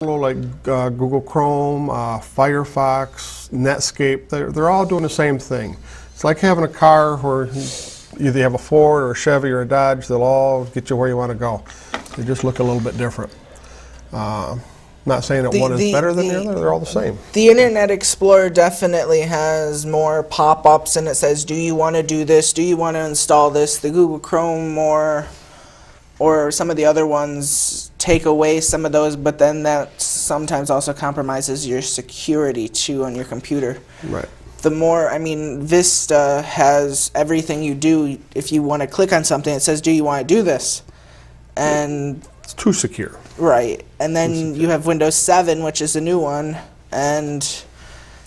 Like Google Chrome, Firefox, Netscape, they're all doing the same thing. It's like having a car where either you have a Ford or a Chevy or a Dodge, they'll all get you where you want to go. They just look a little bit different. Not saying that one is better than the other, they're all the same. The Internet Explorer definitely has more pop-ups and it says, do you want to do this? Do you want to install this? The Google Chrome or some of the other ones take away some of those, but then that sometimes also compromises your security too on your computer. Right. The more, I mean, Vista has everything you do. If you want to click on something, it says, do you want to do this? And it's too secure. Right. And then you have Windows 7, which is a new one, and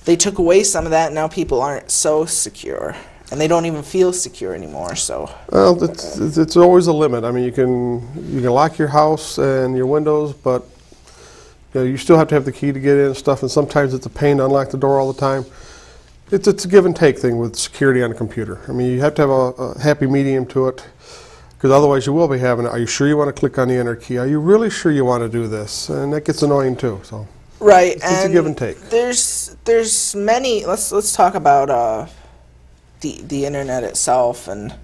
they took away some of that, and now people aren't so secure. And they don't even feel secure anymore. So. Well, it's always a limit. I mean, you can lock your house and your windows, but you still have to have the key to get in and stuff. And sometimes it's a pain to unlock the door all the time. It's a give and take thing with security on a computer. I mean, you have to have a happy medium to it, because otherwise you will be having it. Are you sure you want to click on the enter key? Are you really sure you want to do this? And that gets annoying too. So. Right. It's a give and take. There's many. Let's talk about. The internet itself and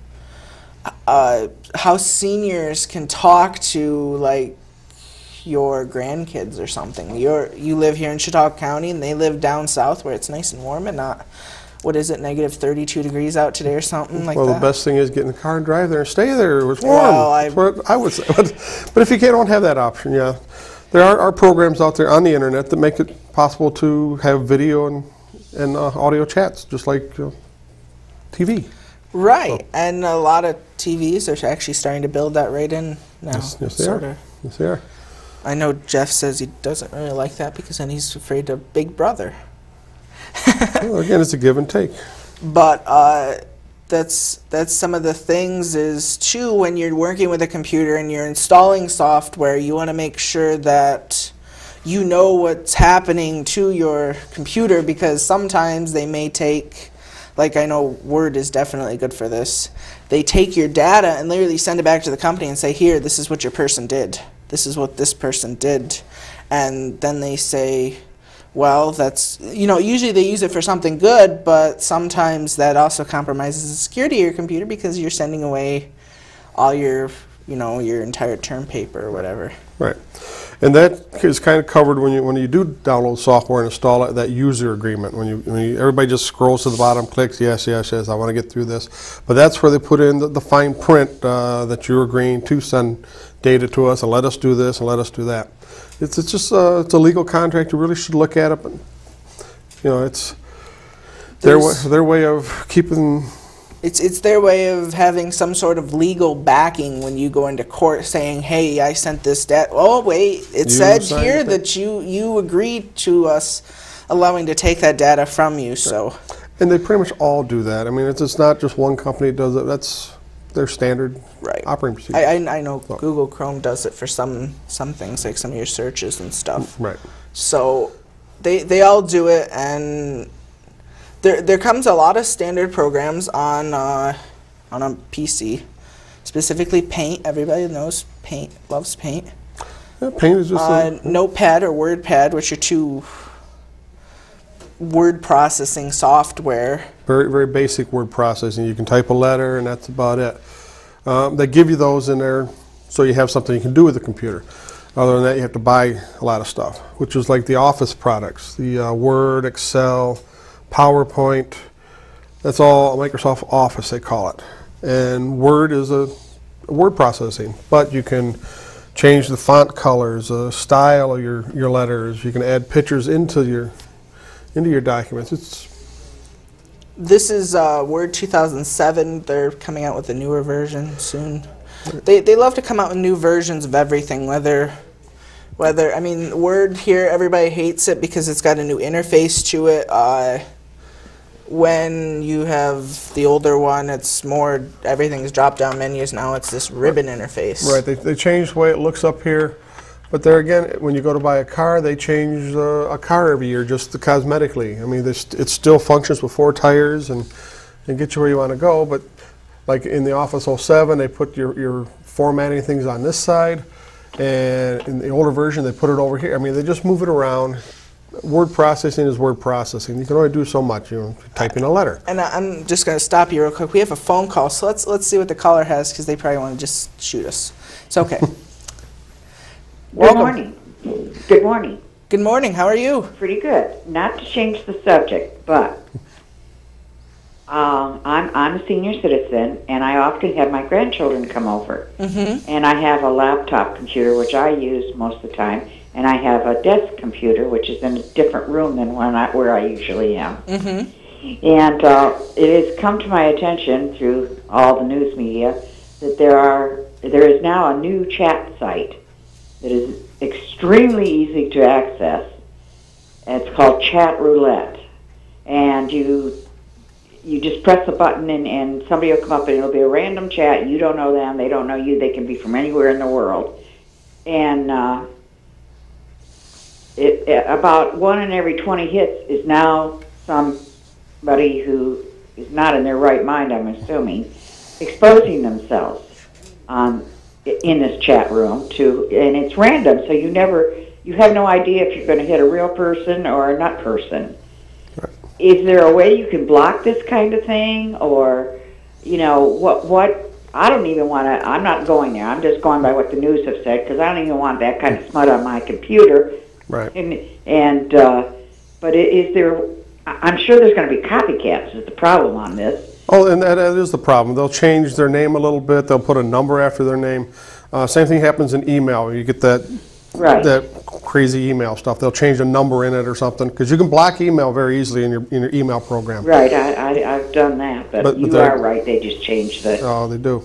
how seniors can talk to like your grandkids or something. You live here in Chautauqua County and they live down south where it's nice and warm and not, what is it, negative 32 degrees out today or something like that. Well, the best thing is get in the car and drive there and stay there. It was warm. Well, I would say. But if you don't have that option, yeah, there are programs out there on the internet that make it possible to have video and audio chats, just like. TV. Right, and a lot of TVs are actually starting to build that right in now. Yes, they are. Yes, they are. I know Jeff says he doesn't really like that because then he's afraid of Big Brother. Well, again, it's a give and take. But that's some of the things is too, when you're working with a computer and you're installing software, you want to make sure that you know what's happening to your computer, because sometimes they may take. Like, I know Word is definitely good for this. They take your data and literally send it back to the company and say, here, this is what your person did. This is what this person did. And then they say, well, that's, usually they use it for something good, but sometimes that also compromises the security of your computer because you're sending away all your, your entire term paper or whatever. Right. And that is kind of covered when you do download software and install it, that user agreement. When everybody just scrolls to the bottom, clicks, yes, yes, yes, I want to get through this. But that's where they put in the fine print that you're agreeing to send data to us and let us do this and let us do that. It's just it's a legal contract. You really should look at it. But, it's their way of keeping. It's their way of having some sort of legal backing when you go into court saying, hey, I sent this data. Oh, wait, it said here that you agreed to us allowing to take that data from you. So. And they pretty much all do that. I mean, it's not just one company that does it. That's their standard operating procedure. I know Google Chrome does it for some things, like some of your searches and stuff. Right. So they all do it, and there comes a lot of standard programs on a PC, specifically Paint. Everybody knows Paint, loves Paint. Yeah, Paint is just Notepad or WordPad, which are two word processing software. Very, very basic word processing. You can type a letter, and that's about it. They give you those in there so you have something you can do with the computer. Other than that, you have to buy a lot of stuff, which is like the Office products, the Word, Excel, PowerPoint. That's all Microsoft Office, they call it. And Word is a word processing, but you can change the font colors, style of your letters. You can add pictures into your documents. This is Word 2007. They're coming out with a newer version soon. They love to come out with new versions of everything, whether I mean, Word here, everybody hates it because it's got a new interface to it. When you have the older one, it's more, everything's drop-down menus. Now it's this ribbon interface. Right, they changed the way it looks up here. But there again, when you go to buy a car, they change a car every year just cosmetically. I mean, it still functions with 4 tires and get you where you want to go. But like in the Office 07, they put your formatting things on this side. And in the older version, they put it over here. I mean, they just move it around. Word processing is word processing. You can only do so much, typing a letter. And I'm just going to stop you real quick. We have a phone call, so let's see what the caller has, because they probably want to just shoot us. It's okay. Good morning. Good morning. Good morning. How are you? Pretty good. Not to change the subject, but I'm a senior citizen, and I often have my grandchildren come over. Mm-hmm. And I have a laptop computer, which I use most of the time, and I have a desk computer, which is in a different room than where I usually am. Mm-hmm. And it has come to my attention through all the news media that there is now a new chat site that is extremely easy to access. It's called Chat Roulette, and you just press a button and somebody will come up and it'll be a random chat. You don't know them, they don't know you. They can be from anywhere in the world, and about 1 in every 20 hits is now somebody who is not in their right mind, I'm assuming, exposing themselves in this chat room and it's random, so you have no idea if you're going to hit a real person or a nut person. Right. Is there a way you can block this kind of thing, or what? I don't even want to. I'm not going there. I'm just going by what the news have said, because I don't even want that kind of smut on my computer. Right. But is there? I'm sure there's going to be copycats. Is the problem on this? Oh, and that is the problem. They'll change their name a little bit. They'll put a number after their name. Same thing happens in email. You get that crazy email stuff. They'll change a number in it or something, because you can block email very easily in your email program. Right. I've done that, but you are right. They just changed the. Oh, they do.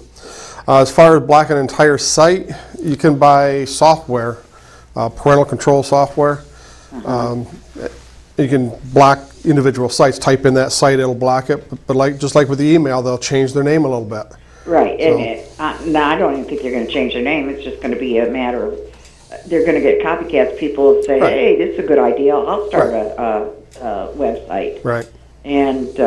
As far as blocking an entire site, you can buy software, parental control software. You can block individual sites. Type in that site, it'll block it. But just like with the email, they'll change their name a little bit. Right. So, no, I don't even think they're going to change their name. It's just going to be a matter of they're going to get copycats. People will say, "Hey, this is a good idea. I'll start a website." Right. And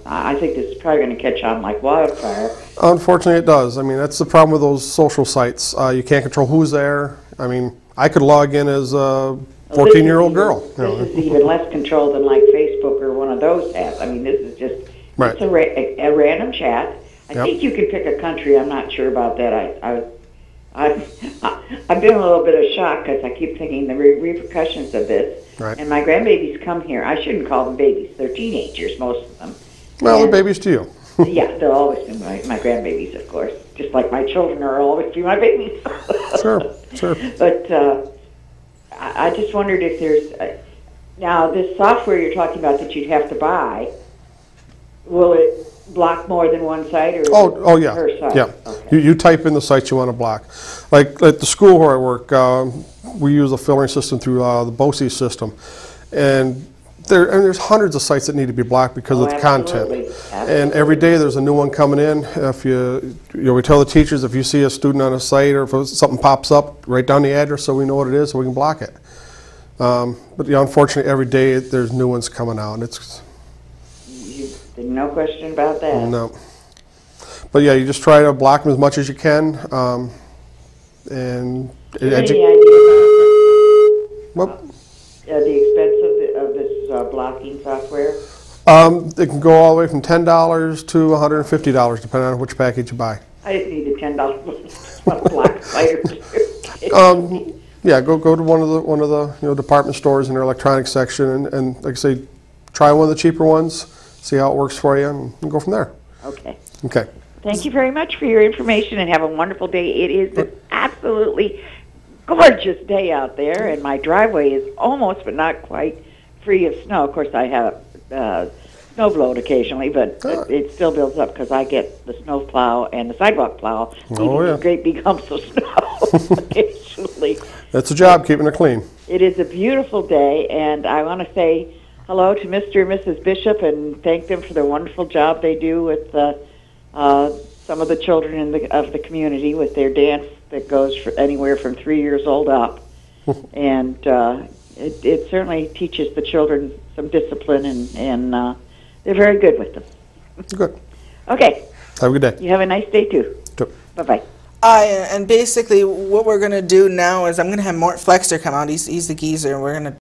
I think this is probably going to catch on like wildfire. Unfortunately, it does. I mean, that's the problem with those social sites. You can't control who's there. I mean, I could log in as a 14-year-old girl. This is even less controlled than like Facebook or one of those apps. I mean, this is just it's a random chat. I think you can pick a country. I'm not sure about that. I've been a little bit of shock, because I keep thinking the repercussions of this. Right. And my grandbabies come here. I shouldn't call them babies. They're teenagers, most of them. Well, they're babies to you. Yeah, they'll always be my grandbabies, of course. Just like my children are always be my babies. Sure. But I just wondered if there's now this software you're talking about that you'd have to buy. Will it block more than one site, or oh yeah, per site? yeah. Okay. You type in the sites you want to block. Like at the school where I work, we use a filtering system through the BOCES system, and there's hundreds of sites that need to be blocked because of the content. Absolutely. And every day there's a new one coming in. If we tell the teachers, if you see a student on a site or if something pops up, write down the address so we know what it is so we can block it. But unfortunately, every day there's new ones coming out, and it's. No question about that. No. But yeah, you just try to block them as much as you can. And any idea about the expense of this blocking software? It can go all the way from $10 to $150, depending on which package you buy. I just need a $10 block site or two. Yeah, go to one of the department stores in their electronics section, and like I say, try one of the cheaper ones. See how it works for you, and go from there. Okay. Okay. Thank you very much for your information, and have a wonderful day. It is an absolutely gorgeous day out there, and my driveway is almost, but not quite, free of snow. Of course, I have snow blowed occasionally, but it still builds up because I get the snow plow and the sidewalk plow leaving great big humps of snow occasionally. That's a job, keeping it clean. It is a beautiful day, and I want to say hello to Mr. and Mrs. Bishop and thank them for the wonderful job they do with some of the children of the community with their dance that goes for anywhere from 3 years old up. And it certainly teaches the children some discipline, and they're very good with them. Good. Okay. Have a good day. You have a nice day, too. Too. Bye-bye. And basically what we're going to do now is I'm going to have Mort Flexer come out. He's the geezer. We're going to